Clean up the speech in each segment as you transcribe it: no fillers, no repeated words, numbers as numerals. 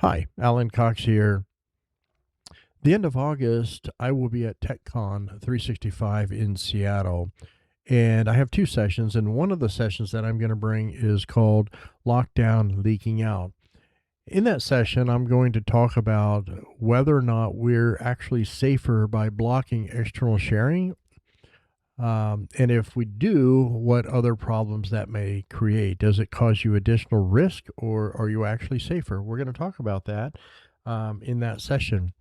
Hi, Alan Cox here. The end of August, I will be at TechCon 365 in Seattle, and I have two sessions, and one of the sessions that I'm going to bring is called Lockdown Leaking Out. In that session, I'm going to talk about whether or not we're actually safer by blocking external sharing, and if we do, what other problems that may create. Does it cause you additional risk, or are you actually safer? We're going to talk about that in that session.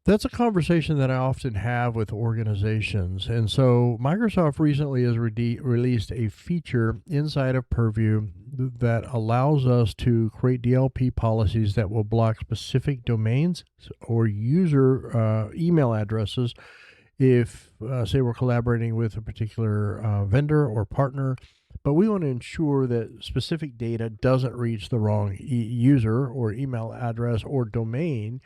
That's a conversation that I often have with organizations. And so Microsoft recently has released a feature inside of Purview that allows us to create DLP policies that will block specific domains or user email addresses if, say, we're collaborating with a particular vendor or partner. But we want to ensure that specific data doesn't reach the wrong user or email address or domain.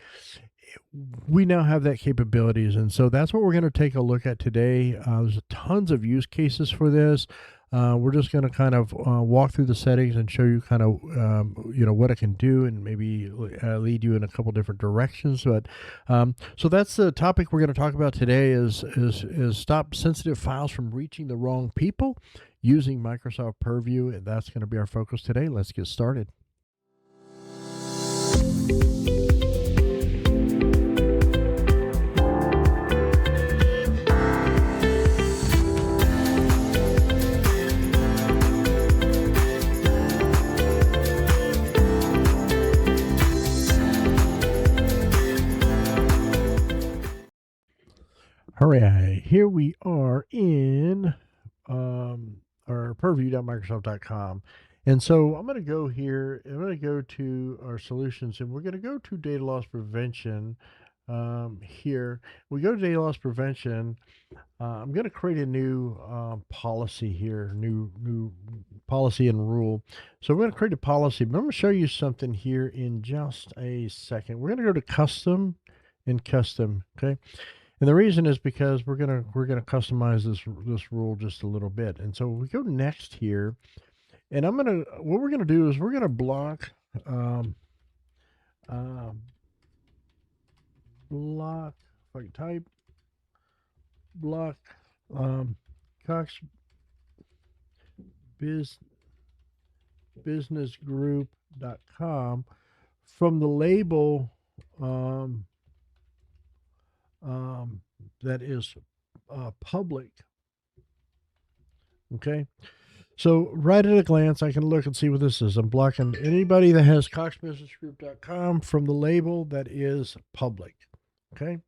We now have that capabilities, and so that's what we're going to take a look at today. There's tons of use cases for this. We're just going to kind of walk through the settings and show you kind of what it can do, and maybe lead you in a couple different directions. But so that's the topic we're going to talk about today: is stop sensitive files from reaching the wrong people using Microsoft Purview, and that's going to be our focus today. Let's get started. All right, here we are in our purview.microsoft.com. And so I'm going to go here, I'm going to go to our solutions, and we're going to go to data loss prevention here. We go to data loss prevention. I'm going to create a new policy here, new policy and rule. So we're going to create a policy, but I'm going to show you something here in just a second. We're going to go to custom and custom, okay? And the reason is because we're gonna customize this rule just a little bit. And so we go next here, and what we're gonna do is we're gonna block block, if I can type, block Cox businessgroup.com from the label that is public. Okay, so right at a glance, I can look and see what this is. I'm blocking anybody that has coxbusinessgroup.com from the label that is public. Okay,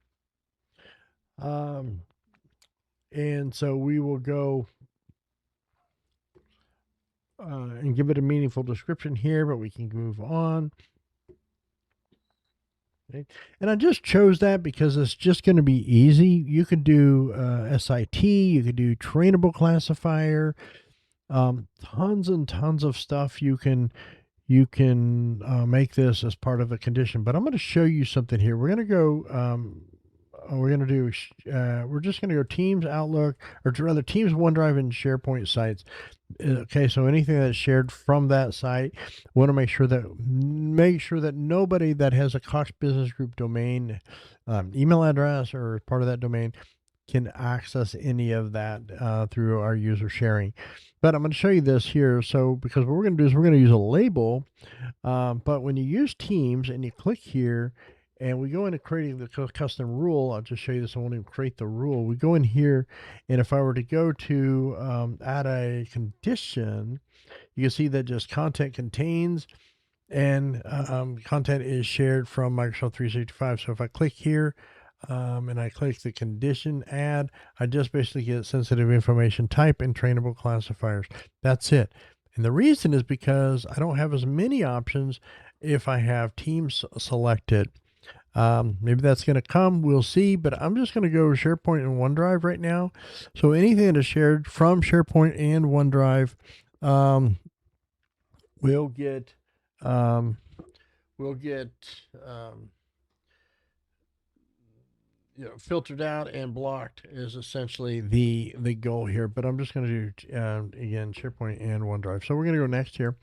and so we will go and give it a meaningful description here, but we can move on. Okay. And I just chose that because it's just going to be easy. You can do SIT, you can do trainable classifier, tons and tons of stuff. You can make this as part of a condition. But I'm going to show you something here. We're going to go. We're just going to go Teams, Outlook, or rather Teams, OneDrive, and SharePoint sites. Okay, so anything that's shared from that site, want to make sure that nobody that has a Cox Business Group domain, email address, or part of that domain can access any of that through our user sharing. But I'm going to show you this here. So because what we're going to do is we're going to use a label, but when you use Teams and you click here, and we go into creating the custom rule, I'll just show you this. I won't even create the rule. We go in here, and if I were to go to add a condition, you can see that just content contains, and content is shared from Microsoft 365. So if I click here, and I click the condition add, I just basically get sensitive information type and trainable classifiers. That's it. And the reason is because I don't have as many options if I have Teams selected. Maybe that's going to come, we'll see, but I'm just going to go SharePoint and OneDrive right now. So anything that is shared from SharePoint and OneDrive will get filtered out and blocked is essentially the goal here. But I'm just going to do again SharePoint and OneDrive. So we're going to go next here.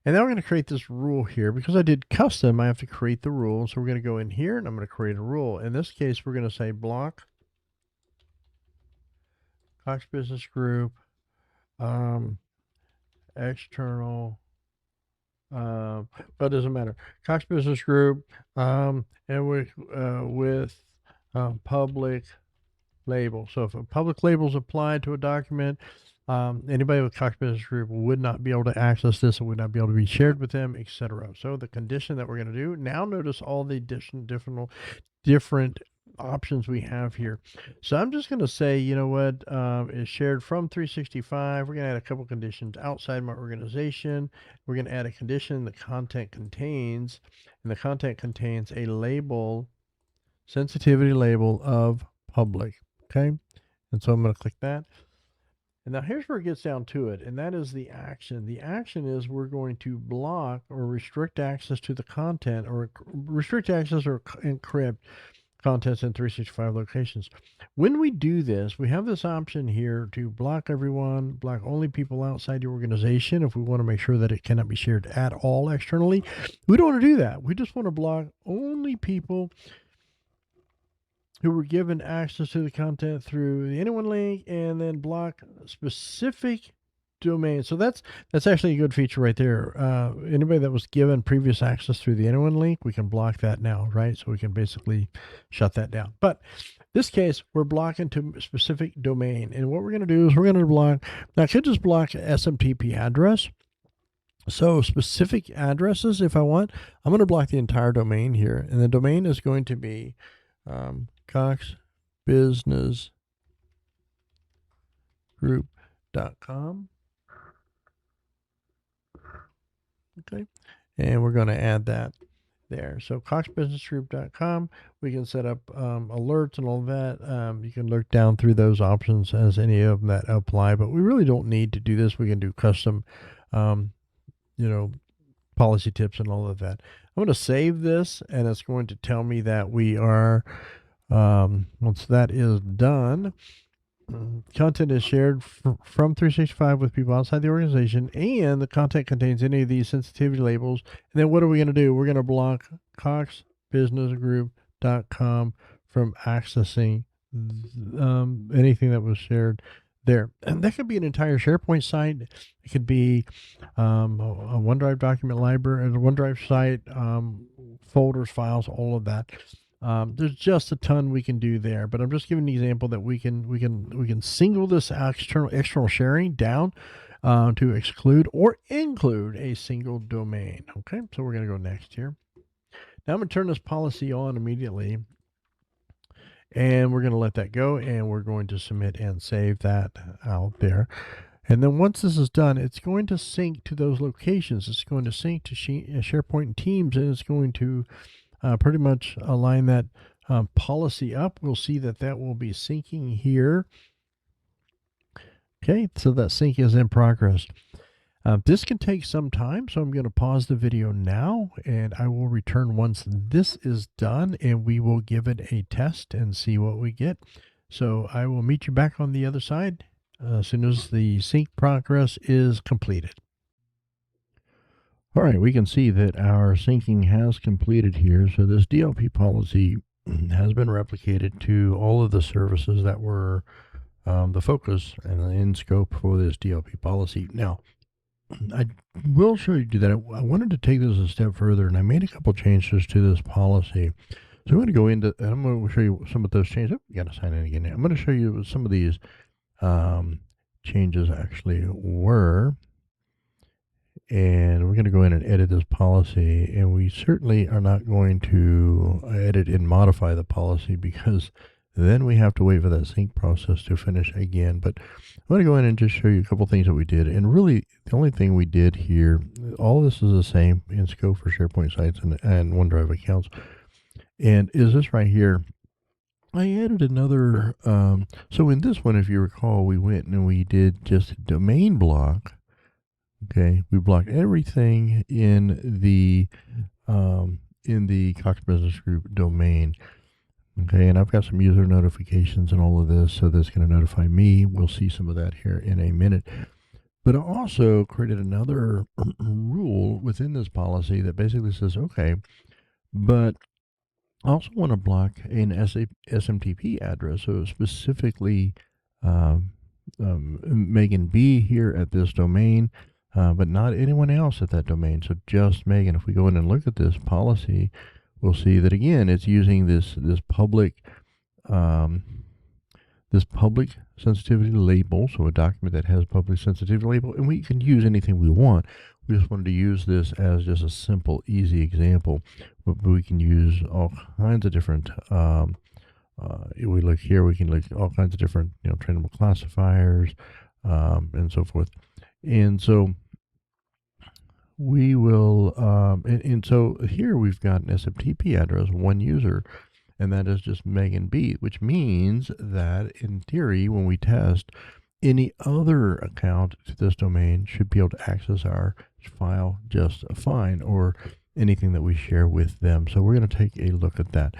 And now we're going to create this rule here. Because I did custom, I have to create the rule. So we're going to go in here and I'm going to create a rule. In this case, we're going to say block Cox Business Group, external, well, it doesn't matter. Cox Business Group, and with public label. So if a public label is applied to a document, anybody with Cox Business Group would not be able to access this. It would not be able to be shared with them, etc. So the condition that we're going to do now, notice all the different options we have here. So I'm just going to say, you know what, is shared from 365. We're going to add a couple conditions outside my organization. We're going to add a condition the content contains, and the content contains a label, sensitivity label of public. Okay. And so I'm going to click that. And now here's where it gets down to it, and that is the action. The action is we're going to block or restrict access to the content, or restrict access or encrypt contents in 365 locations. When we do this, we have this option here to block everyone, block only people outside your organization if we want to make sure that it cannot be shared at all externally. We don't want to do that. We just want to block only people who were given access to the content through the anyone link, and then block specific domains. So that's actually a good feature right there. Anybody that was given previous access through the anyone link, we can block that now, right? So we can basically shut that down. But this case, we're blocking to specific domain. And what we're going to do is we're going to block, now I could just block SMTP address. So specific addresses, if I want, I'm going to block the entire domain here. And the domain is going to be coxbusinessgroup.com. Okay, and we're going to add that there. So coxbusinessgroup.com, we can set up alerts and all that. You can look down through those options as any of them that apply, but we really don't need to do this. We can do custom, policy tips and all of that. I'm going to save this, and it's going to tell me that we are, once that is done, content is shared from 365 with people outside the organization, and the content contains any of these sensitivity labels. And then what are we going to do? We're going to block coxbusinessgroup.com from accessing anything that was shared there. And that could be an entire SharePoint site. It could be a OneDrive document library, a OneDrive site, folders, files, all of that. There's just a ton we can do there, but I'm just giving an example that we can single this external sharing down to exclude or include a single domain. Okay, so we're going to go next here. Now I'm going to turn this policy on immediately, and we're going to let that go, and we're going to submit and save that out there. And then once this is done, it's going to sync to those locations. It's going to sync to SharePoint and Teams, and it's going to pretty much align that policy up. We'll see that will be syncing here. Okay, so that sync is in progress. This can take some time, so I'm going to pause the video now, and I will return once this is done, and we will give it a test and see what we get. So I will meet you back on the other side as soon as the sync progress is completed. All right, we can see that our syncing has completed here. So this DLP policy has been replicated to all of the services that were the focus and in scope for this DLP policy. Now, I will show you that. I wanted to take this a step further, and I made a couple changes to this policy. So I'm going to go into, and I'm going to show you some of those changes. Oh, you got to sign in again. I'm going to show you what some of these changes actually were. And we're going to go in and edit this policy, and we certainly are not going to edit and modify the policy, because then we have to wait for that sync process to finish again. But I'm going to go in and just show you a couple things that we did. And really, the only thing we did here, all this is the same in scope for SharePoint sites and OneDrive accounts. And is this right here. I added another, so in this one, if you recall, we went and we did just a domain block. Okay, we blocked everything in the Cox Business Group domain. Okay, and I've got some user notifications and all of this, so that's going to notify me. We'll see some of that here in a minute. But I also created another rule within this policy that basically says, okay, but I also want to block an SMTP address. So specifically, um, Megan B here at this domain, but not anyone else at that domain. So just Megan. If we go in and look at this policy, we'll see that again, it's using this public sensitivity label, so a document that has public sensitivity label, and we can use anything we want. We just wanted to use this as just a simple, easy example, but we can use all kinds of different, if we look here, we can look at all kinds of different, trainable classifiers, and so forth. And so we will, and so here we've got an SMTP address, one user, and that is just Megan B, which means that in theory, when we test, any other account to this domain should be able to access our file just fine, or anything that we share with them. So we're going to take a look at that.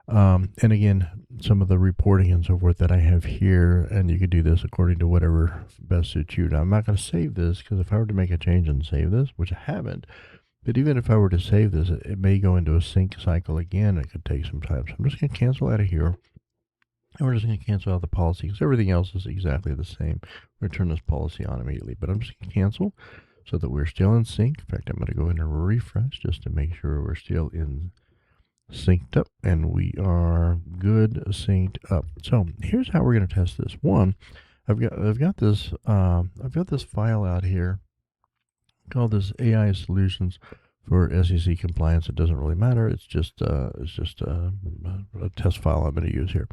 And again, some of the reporting and so forth that I have here, and you could do this according to whatever best suits you. Now, I'm not going to save this, because if I were to make a change and save this, which I haven't, but even if I were to save this, it may go into a sync cycle again. It could take some time. So I'm just going to cancel out of here. And we're just going to cancel out the policy, because everything else is exactly the same. We're going to turn this policy on immediately. But I'm just going to cancel so that we're still in sync. In fact, I'm going to go in and refresh just to make sure we're still in synced up, and we are good synced up. So here's how we're going to test this. One, I've got this file out here called this AI solutions for SEC compliance. It doesn't really matter. It's just a test file I'm going to use here.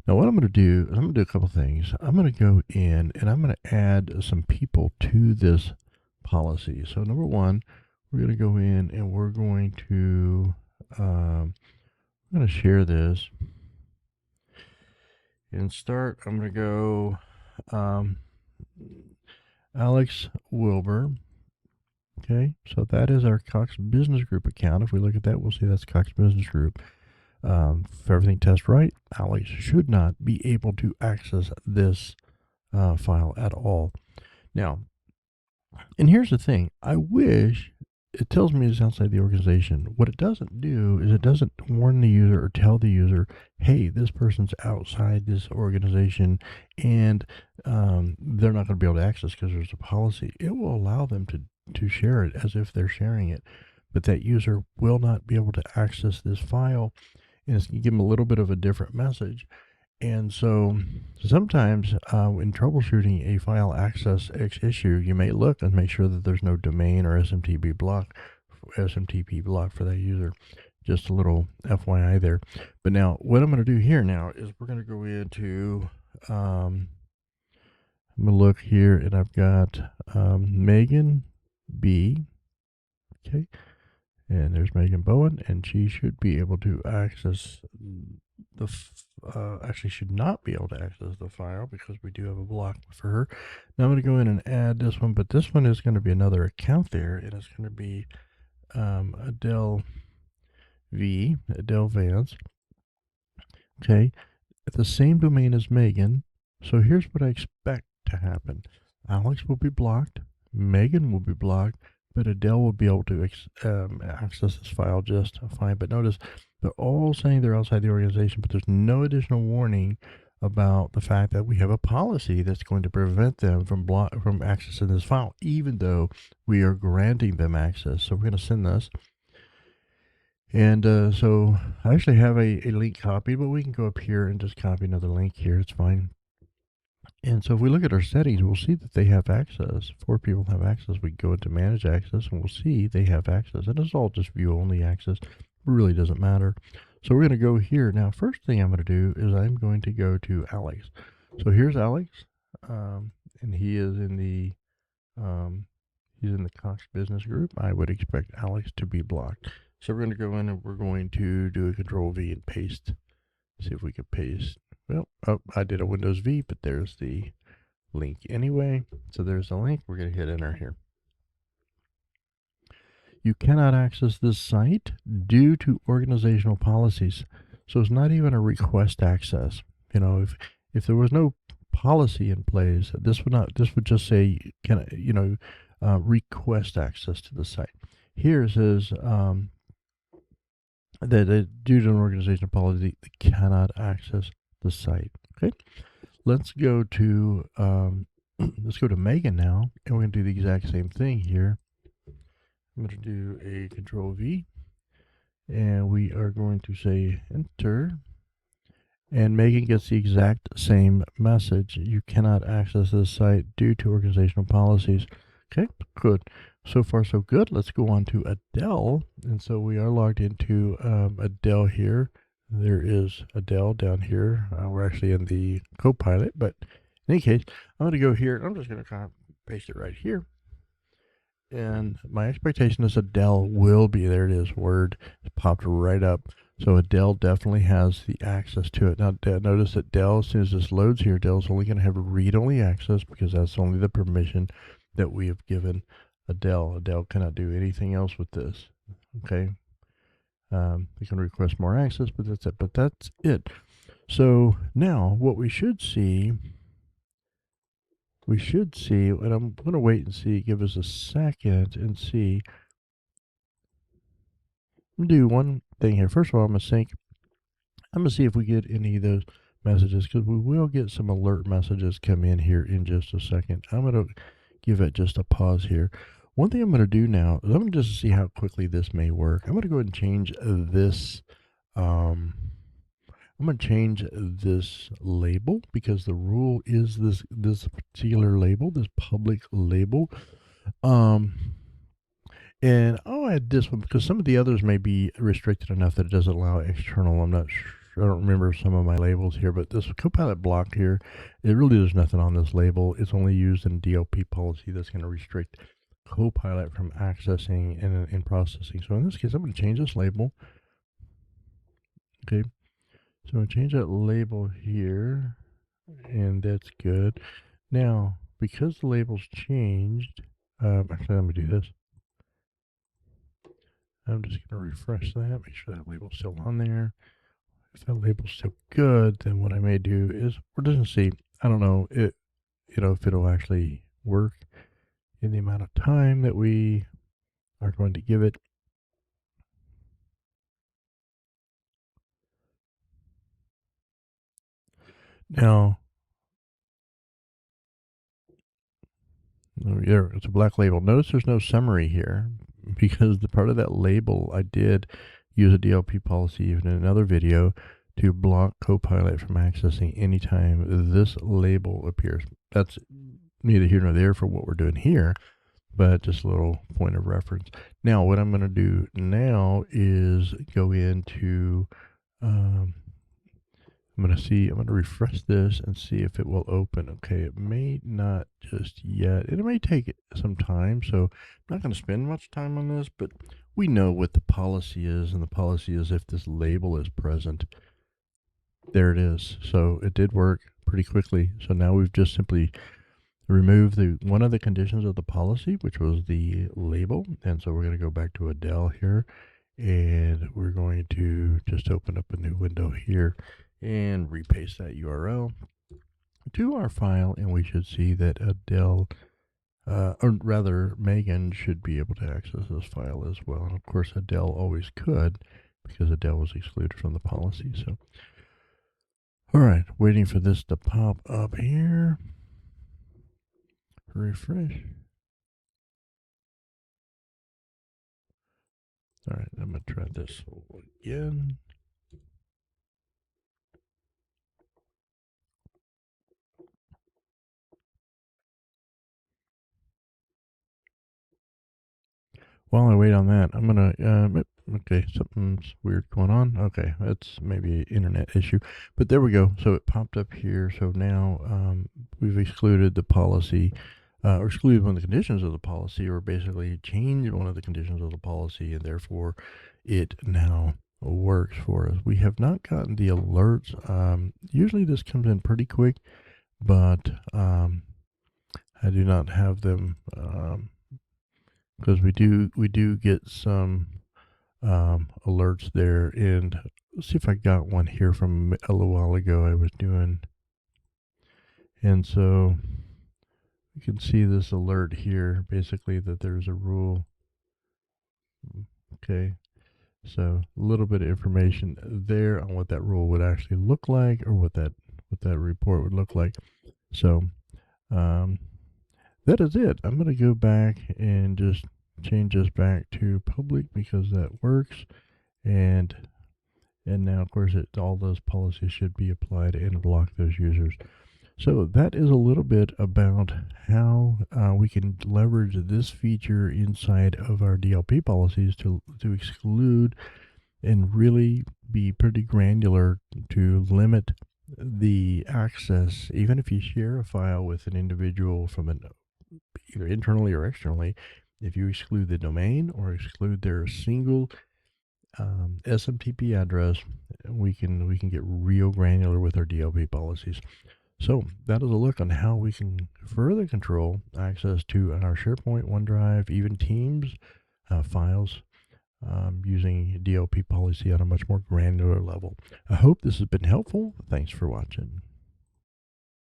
Now what I'm going to do is I'm going to do a couple things. I'm going to go in and I'm going to add some people to this policy. So number one, we're going to go in and we're going to I'm going to share this and start. I'm going to go Alex Wilbur. Okay, so that is our Cox Business Group account. If we look at that, we'll see that's Cox Business Group. If everything tests right, Alex should not be able to access this file at all. Now, and here's the thing. I wish it tells me it's outside the organization. What it doesn't do is it doesn't warn the user or tell the user, hey, this person's outside this organization, and they're not going to be able to access because there's a policy. It will allow them to share it as if they're sharing it, but that user will not be able to access this file, and it's going to give them a little bit of a different message. And so sometimes in troubleshooting a file access issue, you may look and make sure that there's no domain or SMTP block for that user. Just a little FYI there. But now what I'm going to do here now is we're going to go into, I'm going to look here, and I've got Megan B. Okay. And there's Megan Bowen, and she should be able to access the, actually should not be able to access the file because we do have a block for her. Now I'm going to go in and add this one, but this one is going to be another account there, and it's going to be Adele Vance. Okay, at the same domain as Megan. So here's what I expect to happen. Alex will be blocked, Megan will be blocked, but Adele will be able to access this file just fine. But notice they're all saying they're outside the organization, but there's no additional warning about the fact that we have a policy that's going to prevent them from accessing this file, even though we are granting them access. So we're going to send this. And so I actually have a link copied, but we can go up here and just copy another link here. It's fine. And so if we look at our settings, we'll see that they have access. 4 people have access. We go into manage access and we'll see they have access. And it's all just view only access. It really doesn't matter. So we're going to go here. Now, first thing I'm going to do is I'm going to go to Alex. So here's Alex. And he is in the Cox Business Group. I would expect Alex to be blocked. So we're going to go in and we're going to do a Control V and paste. See if we can paste. Well, oh, I did a Windows V, but there's the link anyway. So there's the link. We're going to hit enter here. You cannot access this site due to organizational policies. So it's not even a request access. You know, if there was no policy in place, this would just say, request access to the site. here it says that due to an organizational policy, they cannot access the site. Okay, let's go to let's go to Megan now, and we're going to do the exact same thing here. I'm going to do a Control V, and we are going to say Enter. And Megan gets the exact same message. You cannot access this site due to organizational policies. Okay, good. So far, so good. Let's go on to Adele. And so we are logged into Adele here. There is Adele down here. We're actually in the Copilot, but in any case, I'm going to go here. I'm just going to kind of paste it right here. And my expectation is Adele will be there. It is. Word popped right up. So Adele definitely has the access to it. Now, notice that Dell, as soon as this loads here, Dell's only going to have read-only access because that's only the permission that we have given Adele. Adele cannot do anything else with this. Okay. We can request more access, but that's it. But that's it. So now what we should see, and I'm going to wait and see, give us a second and see. I'm going to do one thing here. First of all, I'm going to sync. I'm going to see if we get any of those messages, because we will get some alert messages come in here in just a second. I'm going to give it just a pause here. One thing I'm going to do now is I'm going to just see how quickly this may work. I'm going to go ahead and change this. I'm going to change this label, because the rule is this particular label, this public label. And I'll add this one because some of the others may be restricted enough that it doesn't allow external. I'm not sure. I don't remember some of my labels here, but this Copilot block here, it really there's nothing on this label. It's only used in DLP policy that's going to restrict Copilot from accessing and processing. So in this case, I'm going to change this label. Okay. So I'm going to change that label here, and that's good. Now, because the label's changed, actually, let me do this. I'm just going to refresh that, make sure that label's still on there. If that label's still good, then what I may do is, we're just going to see, I don't know, if it'll actually work in the amount of time that we are going to give it. Now, there, it's a black label. Notice there's no summary here, because the part of that label, I did use a DLP policy even in another video to block Copilot from accessing anytime this label appears. That's neither here nor there for what we're doing here, but just a little point of reference. Now, what I'm going to do now is go into, I'm going to refresh this and see if it will open. Okay, it may not just yet. It may take some time, so I'm not going to spend much time on this, but we know what the policy is, and the policy is if this label is present. There it is. So it did work pretty quickly. So now we've just simply removed one of the conditions of the policy, which was the label. And so we're going to go back to Adele here, and we're going to just open up a new window here and repaste that URL to our file, and we should see that Adele, or rather Megan, should be able to access this file as well. And of course Adele always could, because Adele was excluded from the policy. So all right, waiting for this to pop up here. Refresh. All right, I'm going to try this again. While I wait on that, I'm going to, okay, something's weird going on. Okay, that's maybe an internet issue. But there we go. So it popped up here. So now we've excluded the policy, or excluded one of the conditions of the policy, or basically changed one of the conditions of the policy, and therefore it now works for us. We have not gotten the alerts. Usually this comes in pretty quick, but I do not have them, because we do get some alerts there. And let's see if I got one here from a little while ago I was doing. And so you can see this alert here, basically that there's a rule Okay, so a little bit of information there on what that rule would actually look like, or what that report would look like. So um, that is it. I'm going to go back and just change this back to public because that works. And now, of course, all those policies should be applied and block those users. So that is a little bit about how we can leverage this feature inside of our DLP policies to exclude and really be pretty granular to limit the access. Even if you share a file with an individual from either internally or externally, if you exclude the domain or exclude their single SMTP address, we can get real granular with our DLP policies. So that is a look on how we can further control access to our SharePoint, OneDrive, even Teams files using DLP policy on a much more granular level. I hope this has been helpful. Thanks for watching.